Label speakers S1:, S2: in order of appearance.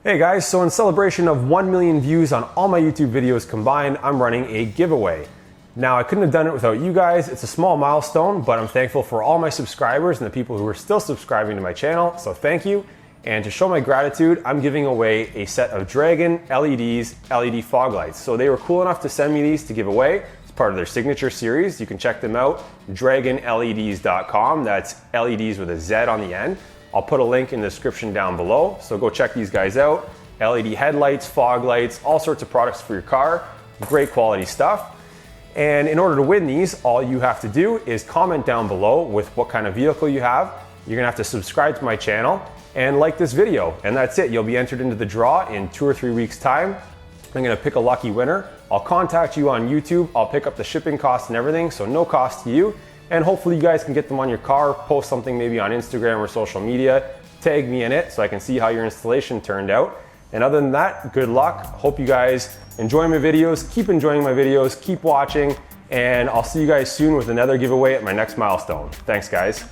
S1: Hey guys, so in celebration of 1 million views on all my YouTube videos combined, I'm running a giveaway. Now, I couldn't have done it without you guys. It's a small milestone, but I'm thankful for all my subscribers and the people who are still subscribing to my channel, so thank you. And to show my gratitude, I'm giving away a set of Dragon LEDz LED fog lights. So they were cool enough to send me these to give away. It's part of their signature series. You can check them out, dragonledz.com. That's LEDs with a Z on the end. I'll put a link in the description down below, so go check these guys out. LED headlights, fog lights, all sorts of products for your car. Great quality stuff. And in order to win these, all you have to do is comment down below with what kind of vehicle you have. You're gonna have to subscribe to my channel and like this video, and that's it. You'll be entered into the draw in 2 or 3 weeks' time. I'm gonna pick a lucky winner. I'll contact you on YouTube. I'll pick up the shipping costs and everything, so no cost to you. And hopefully you guys can get them on your car, post something maybe on Instagram or social media, tag me in it so I can see how your installation turned out. And other than that, good luck. Hope you guys enjoy my videos, keep enjoying my videos, keep watching, and I'll see you guys soon with another giveaway at my next milestone. Thanks guys.